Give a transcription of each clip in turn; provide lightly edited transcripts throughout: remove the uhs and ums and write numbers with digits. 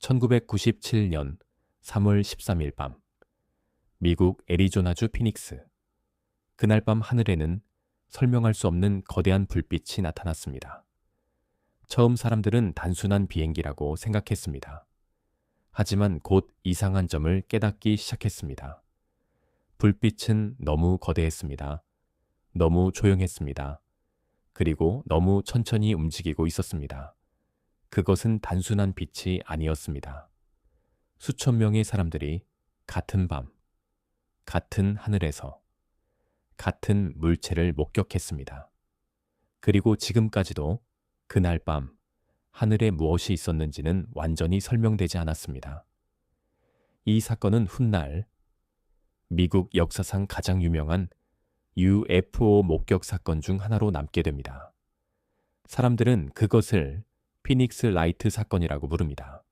1997년 3월 13일 밤, 미국 애리조나주 피닉스. 그날 밤 하늘에는 설명할 수 없는 거대한 불빛이 나타났습니다. 처음 사람들은 단순한 비행기라고 생각했습니다. 하지만 곧 이상한 점을 깨닫기 시작했습니다. 불빛은 너무 거대했습니다. 너무 조용했습니다. 그리고 너무 천천히 움직이고 있었습니다. 그것은 단순한 빛이 아니었습니다. 수천 명의 사람들이 같은 밤, 같은 하늘에서, 같은 물체를 목격했습니다. 그리고 지금까지도 그날 밤 하늘에 무엇이 있었는지는 완전히 설명되지 않았습니다. 이 사건은 훗날 미국 역사상 가장 유명한 UFO 목격 사건 중 하나로 남게 됩니다. 사람들은 그것을 피닉스 라이트 사건이라고 부릅니다.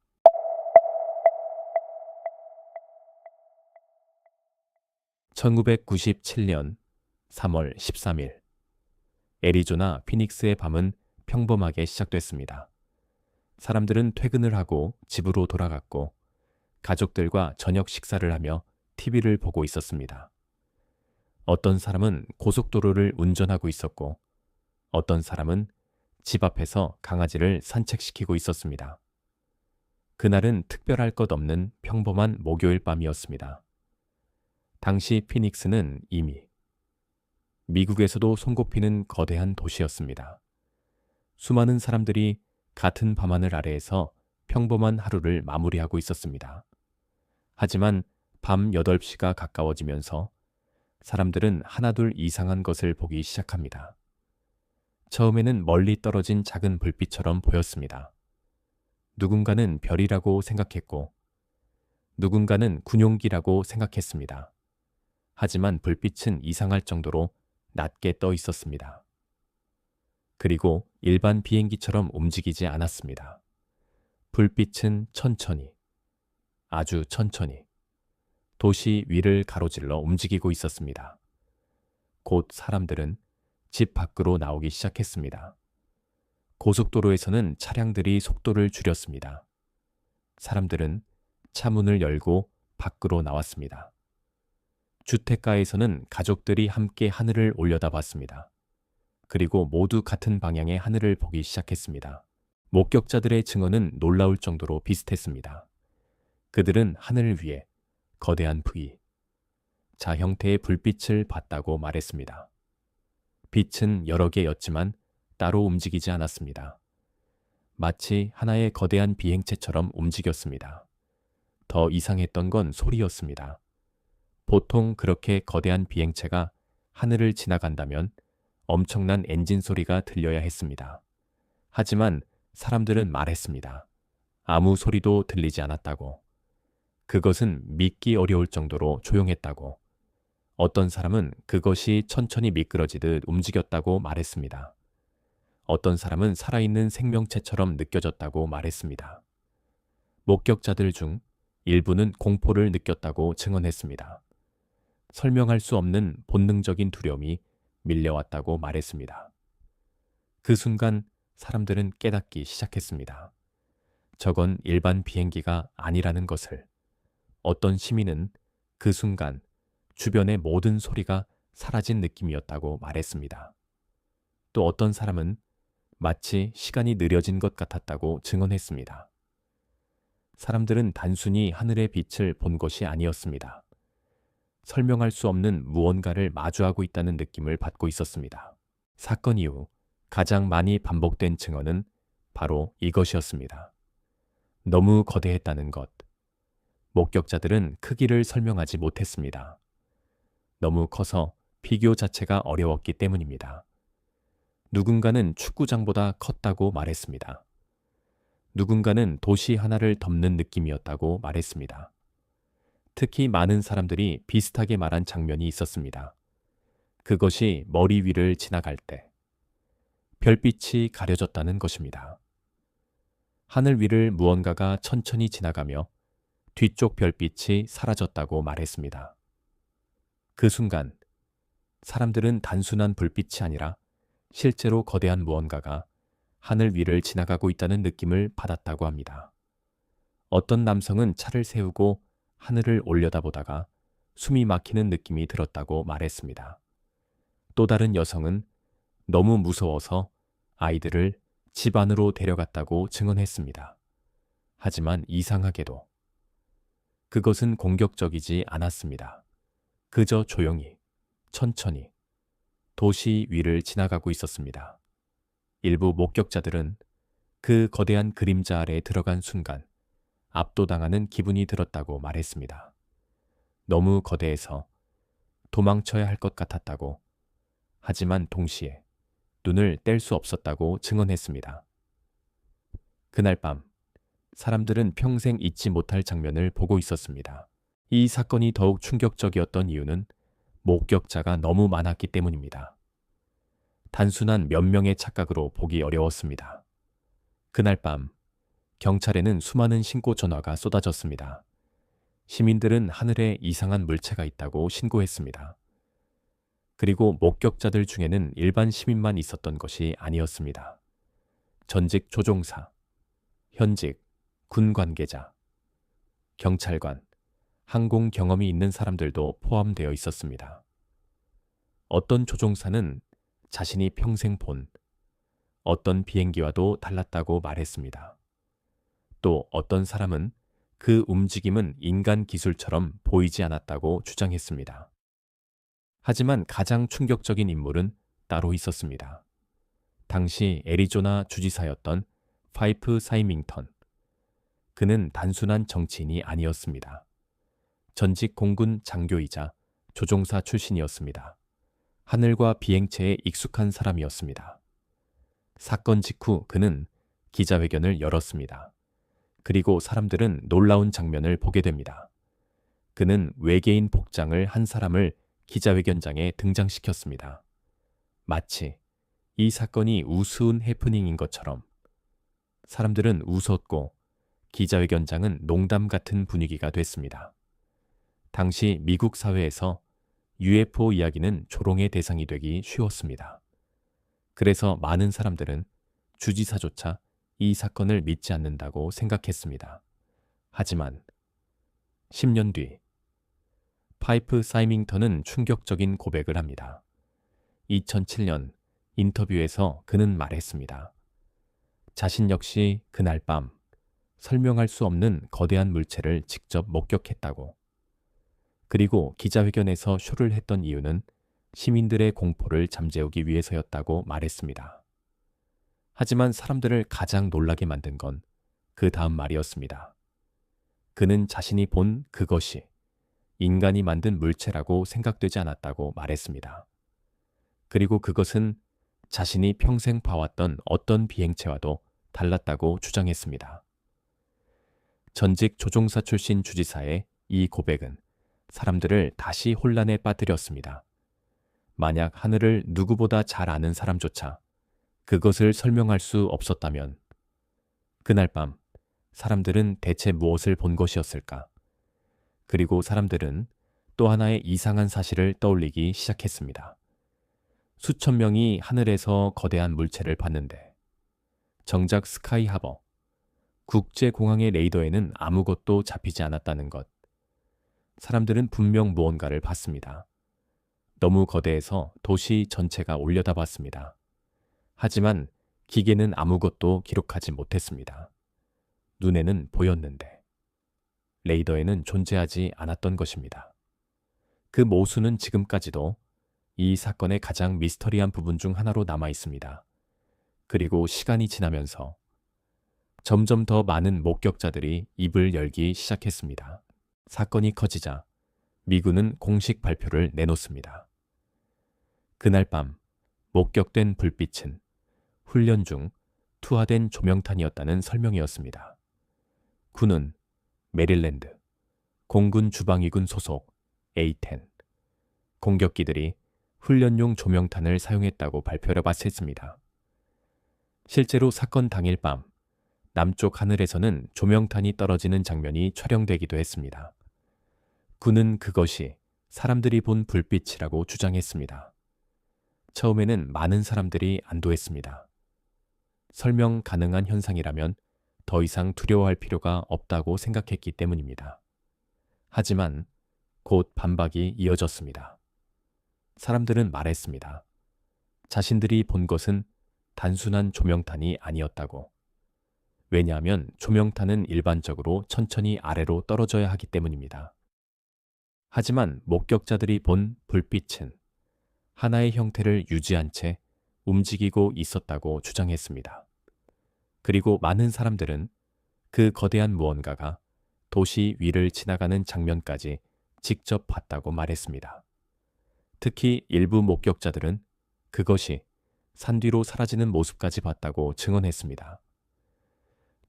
(1997년 3월 13일) 애리조나 피닉스의 밤은 평범하게 시작됐습니다. 사람들은 퇴근을 하고 집으로 돌아갔고 가족들과 저녁 식사를 하며 TV를 보고 있었습니다. 어떤 사람은 고속도로를 운전하고 있었고 어떤 사람은 집 앞에서 강아지를 산책시키고 있었습니다. 그날은 특별할 것 없는 평범한 목요일 밤이었습니다. 당시 피닉스는 이미 미국에서도 손꼽히는 거대한 도시였습니다. 수많은 사람들이 같은 밤하늘 아래에서 평범한 하루를 마무리하고 있었습니다. 하지만 밤 8시가 가까워지면서 사람들은 하나둘 이상한 것을 보기 시작합니다. 처음에는 멀리 떨어진 작은 불빛처럼 보였습니다. 누군가는 별이라고 생각했고 누군가는 군용기라고 생각했습니다. 하지만 불빛은 이상할 정도로 낮게 떠 있었습니다. 그리고 일반 비행기처럼 움직이지 않았습니다. 불빛은 천천히, 아주 천천히 도시 위를 가로질러 움직이고 있었습니다. 곧 사람들은 집 밖으로 나오기 시작했습니다. 고속도로에서는 차량들이 속도를 줄였습니다. 사람들은 차 문을 열고 밖으로 나왔습니다. 주택가에서는 가족들이 함께 하늘을 올려다봤습니다. 그리고 모두 같은 방향의 하늘을 보기 시작했습니다. 목격자들의 증언은 놀라울 정도로 비슷했습니다. 그들은 하늘 위에 거대한 V, 자 형태의 불빛을 봤다고 말했습니다. 빛은 여러 개였지만 따로 움직이지 않았습니다. 마치 하나의 거대한 비행체처럼 움직였습니다. 더 이상했던 건 소리였습니다. 보통 그렇게 거대한 비행체가 하늘을 지나간다면 엄청난 엔진 소리가 들려야 했습니다. 하지만 사람들은 말했습니다. 아무 소리도 들리지 않았다고. 그것은 믿기 어려울 정도로 조용했다고. 어떤 사람은 그것이 천천히 미끄러지듯 움직였다고 말했습니다. 어떤 사람은 살아있는 생명체처럼 느껴졌다고 말했습니다. 목격자들 중 일부는 공포를 느꼈다고 증언했습니다. 설명할 수 없는 본능적인 두려움이 밀려왔다고 말했습니다. 그 순간 사람들은 깨닫기 시작했습니다. 저건 일반 비행기가 아니라는 것을. 어떤 시민은 그 순간 주변의 모든 소리가 사라진 느낌이었다고 말했습니다. 또 어떤 사람은 마치 시간이 느려진 것 같았다고 증언했습니다. 사람들은 단순히 하늘의 빛을 본 것이 아니었습니다. 설명할 수 없는 무언가를 마주하고 있다는 느낌을 받고 있었습니다. 사건 이후 가장 많이 반복된 증언은 바로 이것이었습니다. 너무 거대했다는 것. 목격자들은 크기를 설명하지 못했습니다. 너무 커서 비교 자체가 어려웠기 때문입니다. 누군가는 축구장보다 컸다고 말했습니다. 누군가는 도시 하나를 덮는 느낌이었다고 말했습니다. 특히 많은 사람들이 비슷하게 말한 장면이 있었습니다. 그것이 머리 위를 지나갈 때 별빛이 가려졌다는 것입니다. 하늘 위를 무언가가 천천히 지나가며 뒤쪽 별빛이 사라졌다고 말했습니다. 그 순간 사람들은 단순한 불빛이 아니라 실제로 거대한 무언가가 하늘 위를 지나가고 있다는 느낌을 받았다고 합니다. 어떤 남성은 차를 세우고 하늘을 올려다보다가 숨이 막히는 느낌이 들었다고 말했습니다. 또 다른 여성은 너무 무서워서 아이들을 집 안으로 데려갔다고 증언했습니다. 하지만 이상하게도 그것은 공격적이지 않았습니다. 그저 조용히, 천천히 도시 위를 지나가고 있었습니다. 일부 목격자들은 그 거대한 그림자 아래에 들어간 순간 압도당하는 기분이 들었다고 말했습니다. 너무 거대해서 도망쳐야 할 것 같았다고, 하지만 동시에 눈을 뗄 수 없었다고 증언했습니다. 그날 밤, 사람들은 평생 잊지 못할 장면을 보고 있었습니다. 이 사건이 더욱 충격적이었던 이유는 목격자가 너무 많았기 때문입니다. 단순한 몇 명의 착각으로 보기 어려웠습니다. 그날 밤, 경찰에는 수많은 신고 전화가 쏟아졌습니다. 시민들은 하늘에 이상한 물체가 있다고 신고했습니다. 그리고 목격자들 중에는 일반 시민만 있었던 것이 아니었습니다. 전직 조종사, 현직 군 관계자, 경찰관, 항공 경험이 있는 사람들도 포함되어 있었습니다. 어떤 조종사는 자신이 평생 본 어떤 비행기와도 달랐다고 말했습니다. 또 어떤 사람은 그 움직임은 인간 기술처럼 보이지 않았다고 주장했습니다. 하지만 가장 충격적인 인물은 따로 있었습니다. 당시 애리조나 주지사였던 파이프 사이밍턴. 그는 단순한 정치인이 아니었습니다. 전직 공군 장교이자 조종사 출신이었습니다. 하늘과 비행체에 익숙한 사람이었습니다. 사건 직후 그는 기자회견을 열었습니다. 그리고 사람들은 놀라운 장면을 보게 됩니다. 그는 외계인 복장을 한 사람을 기자회견장에 등장시켰습니다. 마치 이 사건이 우스운 해프닝인 것처럼. 사람들은 웃었고 기자회견장은 농담 같은 분위기가 됐습니다. 당시 미국 사회에서 UFO 이야기는 조롱의 대상이 되기 쉬웠습니다. 그래서 많은 사람들은 주지사조차 이 사건을 믿지 않는다고 생각했습니다. 하지만 10년 뒤 파이프 사이밍턴은 충격적인 고백을 합니다. 2007년 인터뷰에서 그는 말했습니다. 자신 역시 그날 밤 설명할 수 없는 거대한 물체를 직접 목격했다고. 그리고 기자회견에서 쇼를 했던 이유는 시민들의 공포를 잠재우기 위해서였다고 말했습니다. 하지만 사람들을 가장 놀라게 만든 건 그 다음 말이었습니다. 그는 자신이 본 그것이 인간이 만든 물체라고 생각되지 않았다고 말했습니다. 그리고 그것은 자신이 평생 봐왔던 어떤 비행체와도 달랐다고 주장했습니다. 전직 조종사 출신 주지사의 이 고백은 사람들을 다시 혼란에 빠뜨렸습니다. 만약 하늘을 누구보다 잘 아는 사람조차 그것을 설명할 수 없었다면 그날 밤 사람들은 대체 무엇을 본 것이었을까? 그리고 사람들은 또 하나의 이상한 사실을 떠올리기 시작했습니다. 수천 명이 하늘에서 거대한 물체를 봤는데 정작 스카이 하버, 국제공항의 레이더에는 아무것도 잡히지 않았다는 것. 사람들은 분명 무언가를 봤습니다. 너무 거대해서 도시 전체가 올려다봤습니다. 하지만 기계는 아무것도 기록하지 못했습니다. 눈에는 보였는데 레이더에는 존재하지 않았던 것입니다. 그 모순은 지금까지도 이 사건의 가장 미스터리한 부분 중 하나로 남아 있습니다. 그리고 시간이 지나면서 점점 더 많은 목격자들이 입을 열기 시작했습니다. 사건이 커지자 미군은 공식 발표를 내놓습니다. 그날 밤 목격된 불빛은 훈련 중 투하된 조명탄이었다는 설명이었습니다. 군은 메릴랜드 공군 주방위군 소속 A-10 공격기들이 훈련용 조명탄을 사용했다고 발표를 했습니다. 실제로 사건 당일 밤 남쪽 하늘에서는 조명탄이 떨어지는 장면이 촬영되기도 했습니다. 군은 그것이 사람들이 본 불빛이라고 주장했습니다. 처음에는 많은 사람들이 안도했습니다. 설명 가능한 현상이라면 더 이상 두려워할 필요가 없다고 생각했기 때문입니다. 하지만 곧 반박이 이어졌습니다. 사람들은 말했습니다. 자신들이 본 것은 단순한 조명탄이 아니었다고. 왜냐하면 조명탄은 일반적으로 천천히 아래로 떨어져야 하기 때문입니다. 하지만 목격자들이 본 불빛은 하나의 형태를 유지한 채 움직이고 있었다고 주장했습니다. 그리고 많은 사람들은 그 거대한 무언가가 도시 위를 지나가는 장면까지 직접 봤다고 말했습니다. 특히 일부 목격자들은 그것이 산 뒤로 사라지는 모습까지 봤다고 증언했습니다.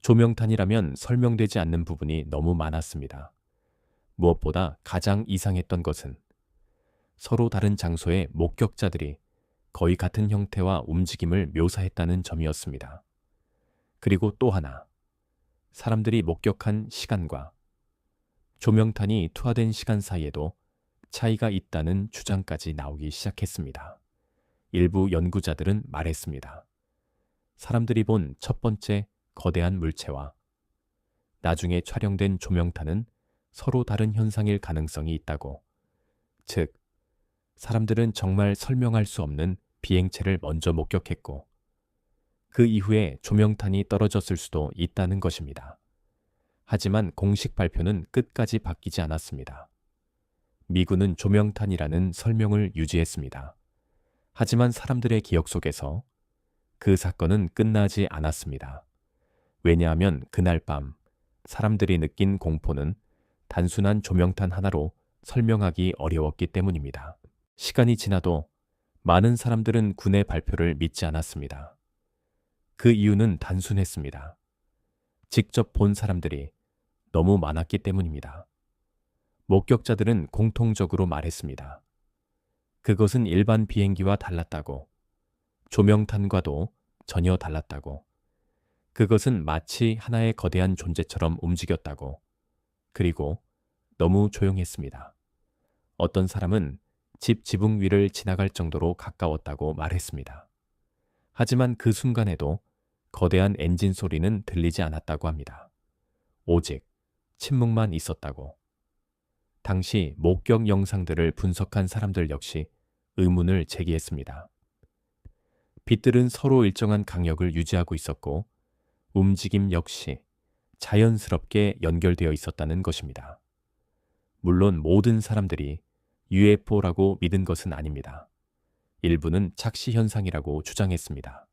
조명탄이라면 설명되지 않는 부분이 너무 많았습니다. 무엇보다 가장 이상했던 것은 서로 다른 장소의 목격자들이 거의 같은 형태와 움직임을 묘사했다는 점이었습니다. 그리고 또 하나, 사람들이 목격한 시간과 조명탄이 투하된 시간 사이에도 차이가 있다는 주장까지 나오기 시작했습니다. 일부 연구자들은 말했습니다. 사람들이 본 첫 번째 거대한 물체와 나중에 촬영된 조명탄은 서로 다른 현상일 가능성이 있다고. 즉, 사람들은 정말 설명할 수 없는 비행체를 먼저 목격했고 그 이후에 조명탄이 떨어졌을 수도 있다는 것입니다. 하지만 공식 발표는 끝까지 바뀌지 않았습니다. 미군은 조명탄이라는 설명을 유지했습니다. 하지만 사람들의 기억 속에서 그 사건은 끝나지 않았습니다. 왜냐하면 그날 밤 사람들이 느낀 공포는 단순한 조명탄 하나로 설명하기 어려웠기 때문입니다. 시간이 지나도 많은 사람들은 군의 발표를 믿지 않았습니다. 그 이유는 단순했습니다. 직접 본 사람들이 너무 많았기 때문입니다. 목격자들은 공통적으로 말했습니다. 그것은 일반 비행기와 달랐다고, 조명탄과도 전혀 달랐다고, 그것은 마치 하나의 거대한 존재처럼 움직였다고, 그리고 너무 조용했습니다. 어떤 사람은 집 지붕 위를 지나갈 정도로 가까웠다고 말했습니다. 하지만 그 순간에도 거대한 엔진 소리는 들리지 않았다고 합니다. 오직 침묵만 있었다고. 당시 목격 영상들을 분석한 사람들 역시 의문을 제기했습니다. 빛들은 서로 일정한 강력을 유지하고 있었고 움직임 역시 자연스럽게 연결되어 있었다는 것입니다. 물론 모든 사람들이 UFO라고 믿은 것은 아닙니다. 일부는 착시 현상이라고 주장했습니다.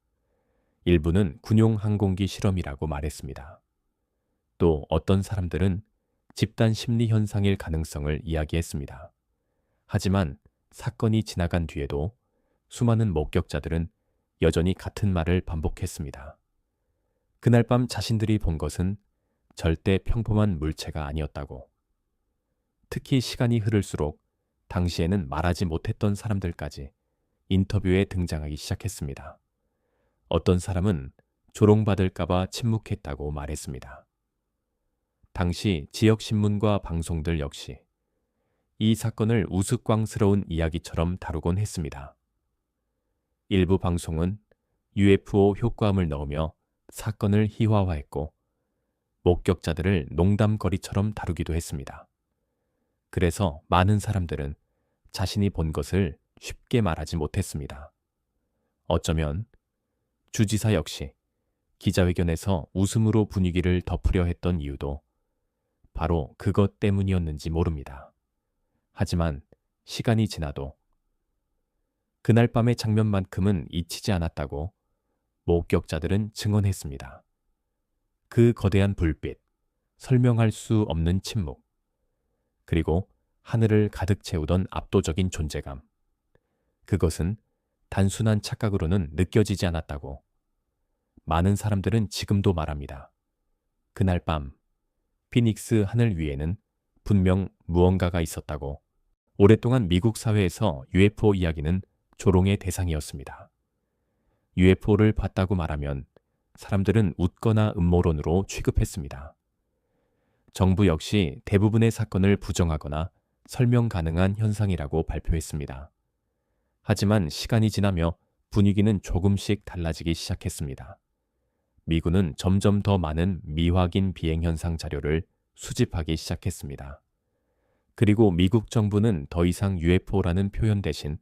일부는 군용 항공기 실험이라고 말했습니다. 또 어떤 사람들은 집단 심리 현상일 가능성을 이야기했습니다. 하지만 사건이 지나간 뒤에도 수많은 목격자들은 여전히 같은 말을 반복했습니다. 그날 밤 자신들이 본 것은 절대 평범한 물체가 아니었다고. 특히 시간이 흐를수록 당시에는 말하지 못했던 사람들까지 인터뷰에 등장하기 시작했습니다. 어떤 사람은 조롱받을까봐 침묵했다고 말했습니다. 당시 지역신문과 방송들 역시 이 사건을 우스꽝스러운 이야기처럼 다루곤 했습니다. 일부 방송은 UFO 효과음을 넣으며 사건을 희화화했고 목격자들을 농담거리처럼 다루기도 했습니다. 그래서 많은 사람들은 자신이 본 것을 쉽게 말하지 못했습니다. 어쩌면 주지사 역시 기자회견에서 웃음으로 분위기를 덮으려 했던 이유도 바로 그것 때문이었는지 모릅니다. 하지만 시간이 지나도 그날 밤의 장면만큼은 잊히지 않았다고 목격자들은 증언했습니다. 그 거대한 불빛, 설명할 수 없는 침묵, 그리고 하늘을 가득 채우던 압도적인 존재감. 그것은 단순한 착각으로는 느껴지지 않았다고. 많은 사람들은 지금도 말합니다. 그날 밤 피닉스 하늘 위에는 분명 무언가가 있었다고. 오랫동안 미국 사회에서 UFO 이야기는 조롱의 대상이었습니다. UFO를 봤다고 말하면 사람들은 웃거나 음모론으로 취급했습니다. 정부 역시 대부분의 사건을 부정하거나 설명 가능한 현상이라고 발표했습니다. 하지만 시간이 지나며 분위기는 조금씩 달라지기 시작했습니다. 미군은 점점 더 많은 미확인 비행 현상 자료를 수집하기 시작했습니다. 그리고 미국 정부는 더 이상 UFO라는 표현 대신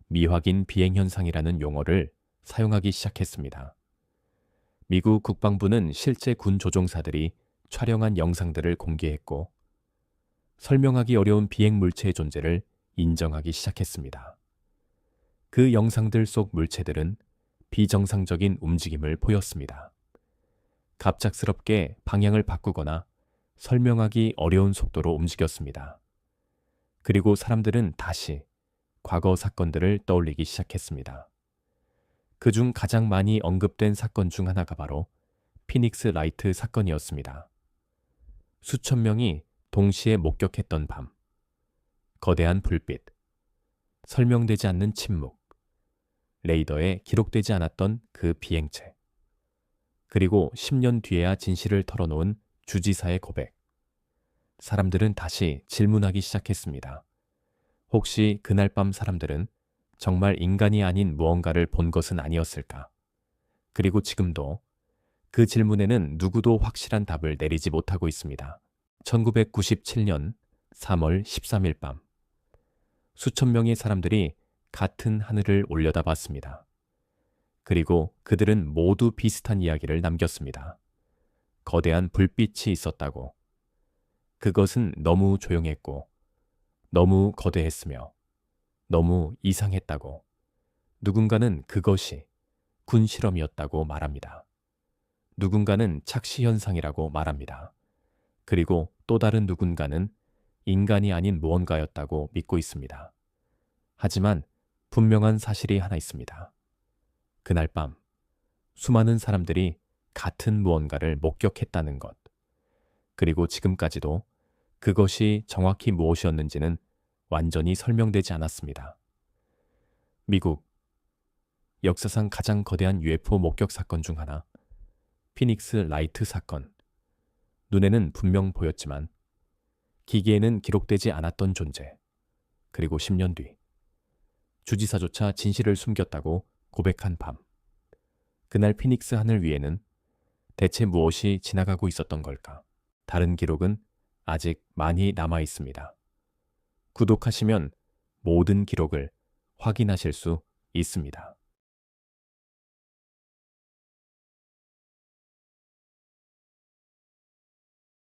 미확인 비행 현상이라는 용어를 사용하기 시작했습니다. 미국 국방부는 실제 군 조종사들이 촬영한 영상들을 공개했고 설명하기 어려운 비행 물체의 존재를 인정하기 시작했습니다. 그 영상들 속 물체들은 비정상적인 움직임을 보였습니다. 갑작스럽게 방향을 바꾸거나 설명하기 어려운 속도로 움직였습니다. 그리고 사람들은 다시 과거 사건들을 떠올리기 시작했습니다. 그중 가장 많이 언급된 사건 중 하나가 바로 피닉스 라이트 사건이었습니다. 수천 명이 동시에 목격했던 밤, 거대한 불빛, 설명되지 않는 침묵, 레이더에 기록되지 않았던 그 비행체, 그리고 10년 뒤에야 진실을 털어놓은 주지사의 고백. 사람들은 다시 질문하기 시작했습니다. 혹시 그날 밤 사람들은 정말 인간이 아닌 무언가를 본 것은 아니었을까? 그리고 지금도 그 질문에는 누구도 확실한 답을 내리지 못하고 있습니다. 1997년 3월 13일 밤, 수천 명의 사람들이 같은 하늘을 올려다봤습니다. 그리고 그들은 모두 비슷한 이야기를 남겼습니다. 거대한 불빛이 있었다고. 그것은 너무 조용했고, 너무 거대했으며, 너무 이상했다고. 누군가는 그것이 군 실험이었다고 말합니다. 누군가는 착시 현상이라고 말합니다. 그리고 또 다른 누군가는 인간이 아닌 무언가였다고 믿고 있습니다. 하지만 분명한 사실이 하나 있습니다. 그날 밤 수많은 사람들이 같은 무언가를 목격했다는 것. 그리고 지금까지도 그것이 정확히 무엇이었는지는 완전히 설명되지 않았습니다. 미국 역사상 가장 거대한 UFO 목격 사건 중 하나, 피닉스 라이트 사건. 눈에는 분명 보였지만 기계에는 기록되지 않았던 존재. 그리고 10년 뒤 주지사조차 진실을 숨겼다고 고백한 밤. 그날 피닉스 하늘 위에는 대체 무엇이 지나가고 있었던 걸까? 다른 기록은 아직 많이 남아 있습니다. 구독하시면 모든 기록을 확인하실 수 있습니다.